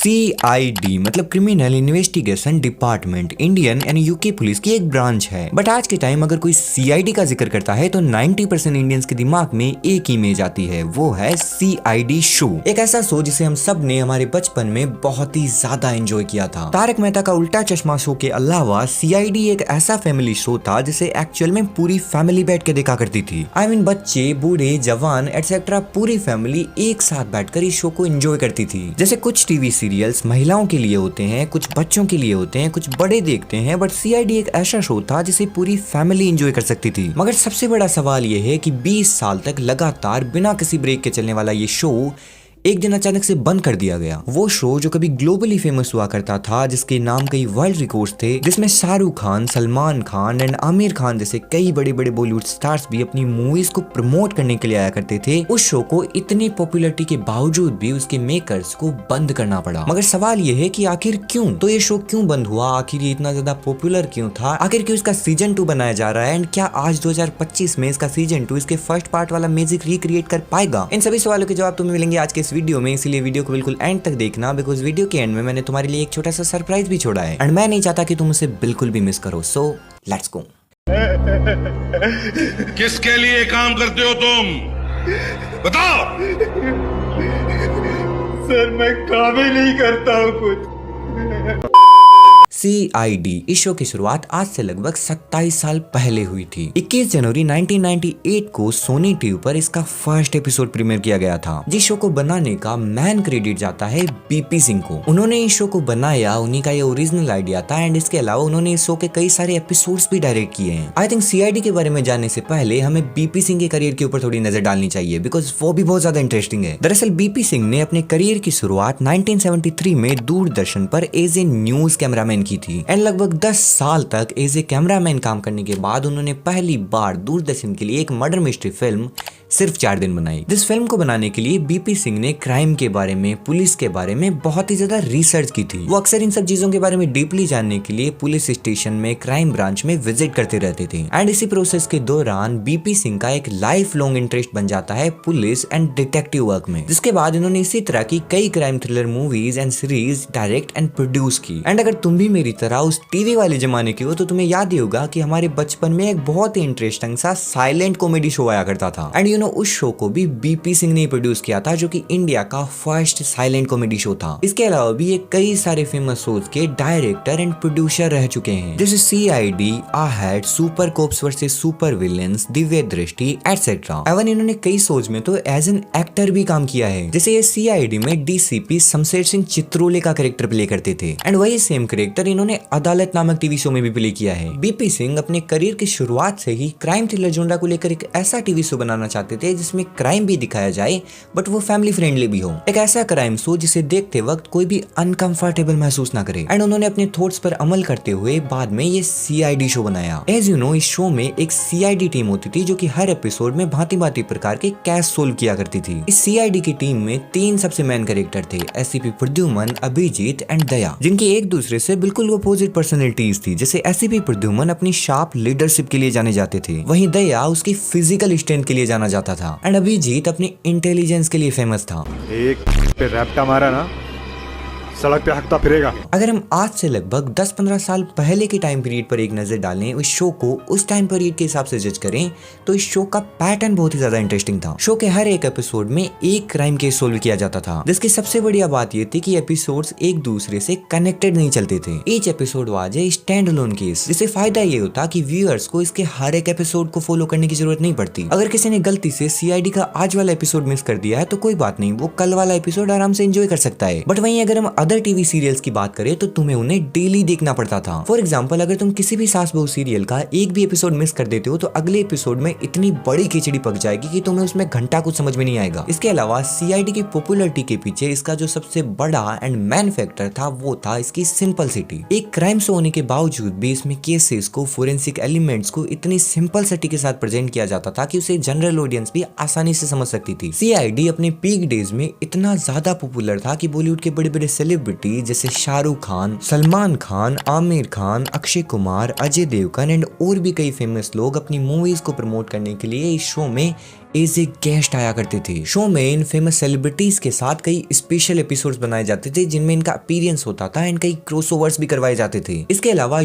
CID मतलब criminal investigation department Indian and UK police की एक ब्रांच है। बट आज के टाइम अगर कोई CID का जिक्र करता है तो 90% इंडियंस के दिमाग में एक इमेज आती है, वो है CID शो। एक ऐसा शो जिसे हम सब ने हमारे बचपन में बहुत ही ज्यादा एंजॉय किया था। तारक मेहता का उल्टा चश्मा शो के अलावा CID एक ऐसा फैमिली शो था जिसे एक्चुअल में पूरी फैमिली बैठ के देखा करती थी। I mean, बच्चे, बूढ़े, जवान एटसेट्रा पूरी फैमिली एक साथ बैठकर इस शो को एंजॉय करती थी। जैसे कुछ टीवी सीरियल्स महिलाओं के लिए होते हैं, कुछ बच्चों के लिए होते हैं, कुछ बड़े देखते हैं, बट CID एक ऐसा शो था जिसे पूरी फैमिली एंजॉय कर सकती थी। मगर सबसे बड़ा सवाल यह है कि 20 साल तक लगातार बिना किसी ब्रेक के चलने वाला ये शो एक दिन अचानक से बंद कर दिया गया। वो शो जो कभी ग्लोबली फेमस हुआ करता था, जिसके नाम कई वर्ल्ड रिकॉर्ड्स थे, जिसमें शाहरुख खान, सलमान खान एंड आमिर खान जैसे कई बड़े बड़े बॉलीवुड स्टार्स भी अपनी मूवीज को प्रमोट करने के लिए आया करते थे, उस शो को इतनी पॉपुलैरिटी के बावजूद भी उसके मेकर्स को बंद करना पड़ा। मगर सवाल ये है कि आखिर क्यों? तो ये शो क्यों बंद हुआ? आखिर ये इतना ज्यादा पॉपुलर क्यों था? आखिर क्यों इसका सीजन 2 बनाया जा रहा है? एंड क्या आज 2025 में इसका सीजन 2 इसके फर्स्ट पार्ट वाला मैजिक रिक्रिएट कर पाएगा? इन सभी सवालों के जवाब तुम्हें मिलेंगे आज के इस वीडियो में, इसलिए वीडियो को बिल्कुल एंड तक देखना, बिकॉज वीडियो के एंड में मैंने तुम्हारे लिए एक छोटा सा सरप्राइज भी छोड़ा है एंड मैं नहीं चाहता कि तुम उसे बिल्कुल भी मिस करो। So let's go. किसके लिए काम करते हो तुम? बताओ। सर मैं काम ही नहीं करता हूँ कुछ। CID इस शो की शुरुआत आज से लगभग 27 साल पहले हुई थी। 21 जनवरी 1998 को सोनी टीवी पर इसका फर्स्ट एपिसोड प्रीमियर किया गया था। जिस शो को बनाने का मैन क्रेडिट जाता है BP सिंह को। उन्होंने इस शो को बनाया, उन्हीं का ये ओरिजिनल आइडिया था एंड इसके अलावा उन्होंने इस शो के कई सारे एपिसोड्स भी डायरेक्ट किए हैं। आई थिंक CID के बारे में जानने से पहले हमें BP सिंह के करियर के ऊपर थोड़ी नजर डालनी चाहिए, बिकॉज वो भी बहुत ज्यादा इंटरेस्टिंग है। दरअसल BP सिंह ने अपने करियर की शुरुआत 1973 में दूरदर्शन पर एज ए न्यूज कैमरामैन की थी एंड लगभग 10 साल तक एज ए कैमरामैन काम करने के बाद उन्होंने पहली बार दूरदर्शन के लिए एक मर्डर मिस्ट्री फिल्म सिर्फ 4 दिन बनाई। जिस फिल्म को बनाने के लिए BP सिंह ने क्राइम के बारे में, पुलिस के बारे में बहुत ही ज्यादा रिसर्च की थी। वो अक्सर इन सब चीजों के बारे में डीपली जानने के लिए पुलिस स्टेशन में, क्राइम ब्रांच में विजिट करते रहते थे एंड इसी प्रोसेस के दौरान BP सिंह का एक लाइफ लॉन्ग इंटरेस्ट बन जाता है पुलिस एंड डिटेक्टिव वर्क में। जिसके बाद इन्होंने इसी तरह की कई crime thriller movies and series direct and produce की। एंड अगर तुम भी मेरी तरह उस टीवी वाले जमाने की हो तो तुम्हें याद ही होगा कि हमारे बचपन में एक बहुत ही इंटरेस्टिंग सा साइलेंट कॉमेडी शो आया करता था एंड उस शो को भी BP सिंह ने प्रोड्यूस किया था, जो कि इंडिया का फर्स्ट साइलेंट कॉमेडी शो था। इसके अलावा भी ये कई सारे फेमस शोज के डायरेक्टर एंड प्रोड्यूसर रह चुके हैं, जैसे CID, Aahat, super cops versus super villains, Divya Drishti etcetera. Avon इन्होंने कई शोज में तो एज एन एक्टर भी काम किया है, जैसे ये CID में DCP शमशेर सिंह चित्रोले का कैरेक्टर प्ले करते थे एंड वही सेम कैरेक्टर इन्होंने अदालत नामक टीवी शो में भी प्ले किया है। BP सिंह अपने करियर की शुरुआत से ही क्राइम थ्रिलर जोनरा को लेकर एक ऐसा टीवी शो बनाना चाहते थे जिसमें क्राइम भी दिखाया जाए बट वो फैमिली फ्रेंडली भी हो। एक ऐसा क्राइम शो जिसे देखते वक्त कोई भी अनकंफर्टेबल महसूस ना करे एंड उन्होंने अपने थॉट्स पर अमल करते हुए बाद में ये CID शो बनाया। एज यू नो, इस शो में एक CID टीम होती थी जो कि हर एपिसोड में भांति भांति प्रकार के केस सोल्व किया करती थी। इस CID की टीम में 3 सबसे मेन कैरेक्टर थे, SCP प्रद्युमन, अभिजीत एंड दया, जिनकी एक दूसरे से बिल्कुल अपोजिट पर्सनैलिटीज थी। जैसे SCP प्रद्युमन अपनी शार्प लीडरशिप के लिए जाने जाते थे, वहीं दया उसकी फिजिकल स्ट्रेंथ के लिए जाना जाता था एंड अभिजीत अपनी इंटेलिजेंस के लिए फेमस था। एक पे रैप्टा मारा ना, सड़क पे हकता फिरेगा। अगर हम आज से लगभग 10-15 साल पहले के टाइम पीरियड पर एक नजर डालें, उस शो को उस टाइम पीरियड के हिसाब से जज करें, तो इस शो का पैटर्न बहुत ही ज्यादा इंटरेस्टिंग था। शो के हर एक एपिसोड में एक क्राइम केस सोल्व किया जाता था, जिसकी सबसे बढ़िया बात यह थी कि एपिसोड्स एक दूसरे से कनेक्टेड नहीं चलते थे। Each episode was a stand alone case, जिससे फायदा ये होता कि व्यूअर्स को इसके हर एक एपिसोड को फॉलो करने की जरूरत नहीं पड़ती। अगर किसी ने गलती से CID का आज वाला एपिसोड मिस कर दिया है तो कोई बात नहीं, वो कल वाला एपिसोड आराम से एंजॉय कर सकता है। बट वहीं अगर हम अदर टीवी सीरियल्स की बात करें तो तुम्हें उन्हें डेली देखना पड़ता था। फॉर एग्जांपल, अगर तुम किसी भी सास बहू सीरियल का एक भी एपिसोड मिस कर देते हो तो अगले एपिसोड में इतनी बड़ी खिचड़ी पक जाएगी कि तुम्हें उसमें घंटा कुछ समझ में नहीं आएगा। इसके अलावा CID की पॉपुलैरिटी के पीछे इसका जो सबसे बड़ा एंड मेन फैक्टर था वो था इसकी सिंपलिसिटी। एक क्राइम शो होने के बावजूद भी इसमें केसेस को, फोरेंसिक एलिमेंट्स को इतनी सिंपलिसिटी के साथ प्रेजेंट किया जाता था कि उसे जनरल ऑडियंस भी आसानी से समझ सकती थी। CID अपने पीक डेज में इतना ज्यादा पॉपुलर था कि बॉलीवुड के बड़े बड़े सेलिब्रिटी जैसे शाहरुख खान, सलमान खान, आमिर खान, अक्षय कुमार, अजय देवगन एंड और भी कई फेमस लोग अपनी मूवीज को प्रमोट करने के लिए इस शो में एज ए गेस्ट आया करते थे। शो में इन फेमस सेलिब्रिटीज के साथ कई स्पेशल एपिसोड्स बनाए जाते थे जिनमें इनका अपीयरेंस होता था एंड कई क्रॉसओवर्स भी करवाए जाते थे। इसके अलावा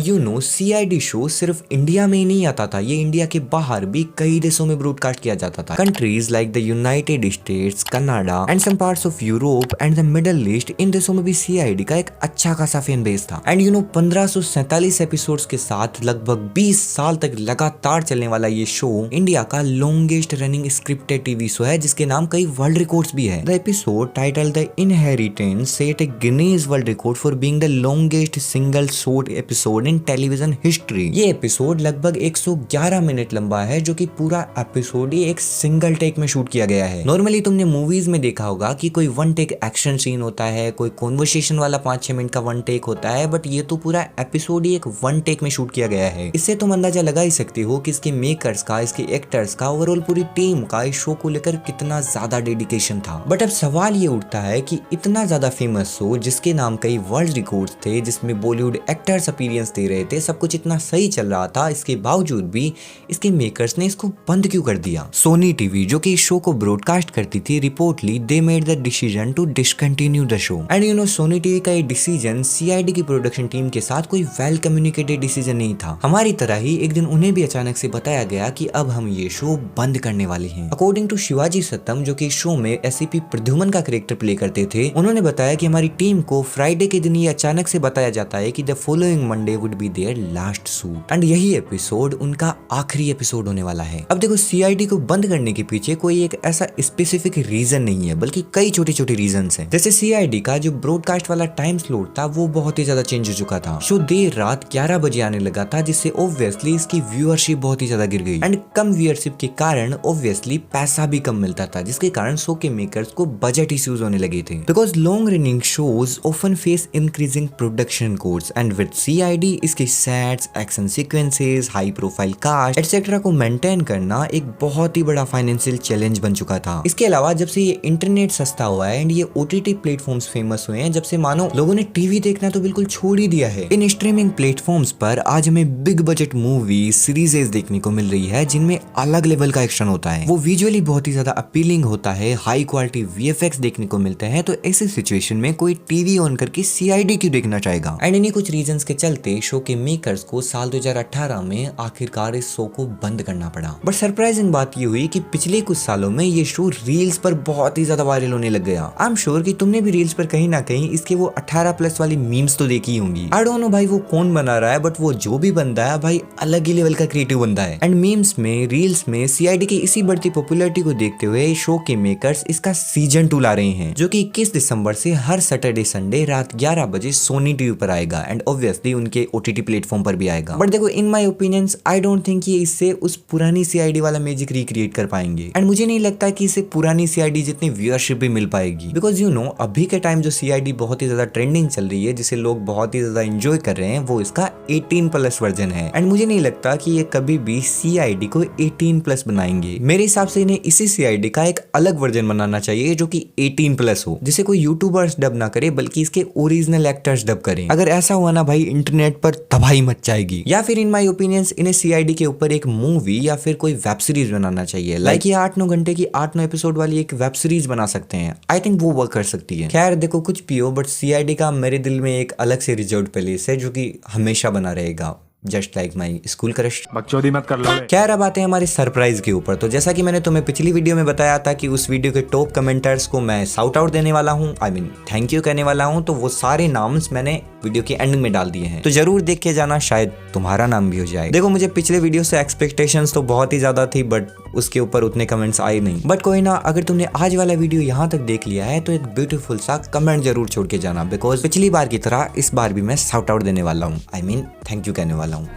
CID शो सिर्फ इंडिया में ही नहीं आता था, ये इंडिया के बाहर भी कई देशों में ब्रॉडकास्ट किया जाता था। Countries like the United States, Canada and some parts of Europe and the Middle East, इन देशों में भी CID का एक अच्छा खासा फैन बेस था। एंड 1547 एपिसोड्स के साथ लगभग 20 साल तक लगातार चलने वाला ये शो इंडिया का longest running scripted TV show है जिसके नाम कई वर्ल्ड रिकॉर्ड्स भी है। The episode title the inheritance set A Guinness world record for being the longest single shot episode in television history. ये एपिसोड लगभग 111 मिनट लंबा है जो कि पूरा एपिसोड ही एक सिंगल टेक में शूट किया गया है। नॉर्मली तुमने मूवीज में देखा होगा कि कोई वन टेक एक्शन सीन होता है, कोई कॉन्वर्सेशन वाला 5-6 मिनट का वन टेक होता है, बट ये तो पूरा एपिसोड ही एक वन टेक में शूट किया गया है। इससे तुम अंदाजा लगा ही सकते हो कि इसके मेकर्स का, इसके एक्टर्स का, ओवरऑल पूरी टीम का इस शो को लेकर कितना ज्यादा डेडिकेशन था। बट अब सवाल ये उठता है कि इतना ज्यादा फेमस शो जिसके नाम कई वर्ल्ड रिकॉर्ड्स थे, जिसमें बॉलीवुड एक्टर्स अपीयरेंस दे रहे थे, सब कुछ इतना सही चल रहा था, इसके बावजूद भी इसके मेकर्स ने इसको बंद क्यों कर दिया? सोनी टीवी जो कि इस शो को ब्रॉडकास्ट करती थी, reportedly they made the decision to discontinue the show. And Sony TV का ये डिसीजन CID की प्रोडक्शन टीम के साथ कोई वेल कम्युनिकेटेड डिसीजन नहीं था। हमारी तरह ही एक दिन उन्हें भी अचानक से बताया गया कि अब हम ये शो बंद करने वाले हैं। अकॉर्डिंग टू शिवाजी सत्यम जो कि शो में SCP प्रद्युमन का कैरेक्टर प्ले करते थे, उन्होंने बताया कि हमारी टीम को फ्राइडे के दिन ये अचानक से बताया जाता है कि the following Monday would be their last shoot and यही एपिसोड उनका आखिरी एपिसोड होने वाला है। अब देखो CID को बंद करने के पीछे कोई एक ऐसा स्पेसिफिक रीजन नहीं है, बल्कि कई छोटे छोटे रीजंस हैं। जैसे CID का जो ब्रॉडकास्ट वाला टाइम स्लॉट था वो बहुत ही ज्यादा चेंज हो चुका था। शो देर रात 11 बजे आने लगा था जिससे ऑब्वियसली इसकी व्यूअरशिप बहुत ही ज्यादा गिर गई एंड कम व्यूअरशिप के कारण ऑब्वियसली पैसा भी कम मिलता था, जिसके कारण शो के मेकर्स को बजट इश्यूज होने लगे थे। Because long running shows often face increasing production cost and with CID इसके sets, action sequences, high profile cast etcetera को मेंटेन करना एक बहुत ही बड़ा फाइनेंशियल चैलेंज बन चुका था। इसके अलावा जब से ये इंटरनेट सस्ता हुआ है एंड ये OTT प्लेटफॉर्म्स फेमस हुए हैं, जब से मानो लोगों ने टीवी देखना तो बिल्कुल छोड़ ही दिया है। इन स्ट्रीमिंग प्लेटफॉर्म्स पर आज हमें बिग बजट मूवी सीरीजेस देखने को मिल रही है जिनमें अलग लेवल का एक्शन होता है, वो विजुअली बहुत ही ज्यादा अपीलिंग होता है, हाई क्वालिटी VFX देखने को मिलते हैं। तो ऐसी सिचुएशन में कोई टीवी ऑन करके CID क्यों देखना चाहेगा? एंड इन्हीं कुछ रीजंस के चलते शो के मेकर्स को साल 2018 में आखिरकार इस शो को बंद करना पड़ा। बट सरप्राइजिंग बात ये हुई कि पिछले कुछ सालों में ये शो रील्स पर बहुत ही ज्यादा वायरल होने लग गया। आई एम श्योर कि तुमने भी रील्स पर कहीं ना कहीं इसके वो 18+ वाली मीम्स तो देखी होंगी। आई डोंट नो भाई वो कौन बना रहा है, बट वो जो भी बंदा है भाई अलग ही लेवल का क्रिएटिव बंदा है। एंड मीम्स में, रील्स में CID की इसी बढ़ती पॉपुलैरिटी को देखते हुए शो के मेकर्स इसका सीजन 2 ला रहे हैं जो कि 21 दिसंबर से हर सैटरडे संडे रात 11 बजे सोनी टीवी पर आएगा एंड ऑब्वियसली उनके OTT प्लेटफॉर्म पर भी आएगा। बट देखो in my opinions I don't think ये इससे उस पुरानी CID वाला मैजिक रिक्रिएट कर पाएंगे एंड मुझे नहीं लगता कि इससे पुरानी CID जितनी व्यूअरशिप भी मिल पाएगी। बिकॉज अभी के टाइम जो CID बहुत ही ज्यादा ट्रेंडिंग चल रही है, जिसे लोग बहुत ही ज्यादा एंजॉय कर रहे हैं, वो इसका 18+ वर्जन है एंड मुझे नहीं लगता कि ये कभी भी CID को 18+ बनाएंगे। मेरे हिसाब से इन्हें इसी CID का एक अलग वर्जन बनाना चाहिए जो कि 18+ हो, जिसे कोई यूट्यूबर्स डब ना करे बल्कि इसके ओरिजिनल एक्टर्स डब करें। अगर ऐसा हुआ ना भाई, इंटरनेट पर तबाही मच जाएगी। या फिर इन माय ओपिनियंस इन्हें CID के ऊपर एक मूवी या फिर कोई वेब सीरीज बनाना चाहिए। लाइक ये 8-9 घंटे की 8-9 एपिसोड वाली एक वेब सीरीज बना सकते हैं। आई थिंक वो वर्क कर सकती है। खैर देखो कुछ भी हो, बट CID का मेरे दिल में एक अलग से रिजर्व प्लेस है जो कि हमेशा बना रहेगा, just like my school crush. बकचोदी मत कर लो। खैर अब आते हैं हमारे सरप्राइज के ऊपर। तो जैसा कि मैंने तुम्हें पिछली वीडियो में बताया था कि उस वीडियो के टॉप कमेंटर्स को मैं शाउट आउट देने वाला हूँ, आई मीन थैंक यू कहने वाला हूँ, तो वो सारे नाम्स मैंने वीडियो के एंडिंग में डाल दिए हैं, तो जरूर देख के जाना, शायद तुम्हारा नाम भी हो जाए। देखो मुझे पिछले वीडियो से एक्सपेक्टेशंस तो बहुत ही ज्यादा थी, बट उसके ऊपर उतने कमेंट्स आए नहीं। बट कोई ना, अगर तुमने आज वाला वीडियो यहाँ तक देख लिया है तो एक ब्यूटीफुल सा कमेंट जरूर छोड़ के जाना, बिकॉज पिछली बार की तरह इस बार भी मैं शाउट आउट देने वाला हूँ, आई मीन थैंक यू कहने वाला हूँ।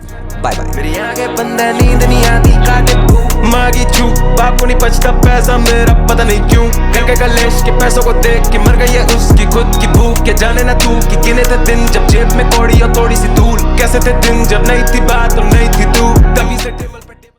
Bye bye. मेरी आंखें बंद है, नींद नहीं आती, काटे भूख मांगी चूक, बाप को नहीं बचता पैसा मेरा पता नहीं क्यों, करके कलेश के पैसों को देख के मर गई है उसकी खुद की भूख, क्या जाने ना तू कि गिने थे दिन जब जेब में कौड़ी और थोड़ी सी धूल, कैसे थे दिन जब नहीं थी बात और नहीं थी तू, तभी से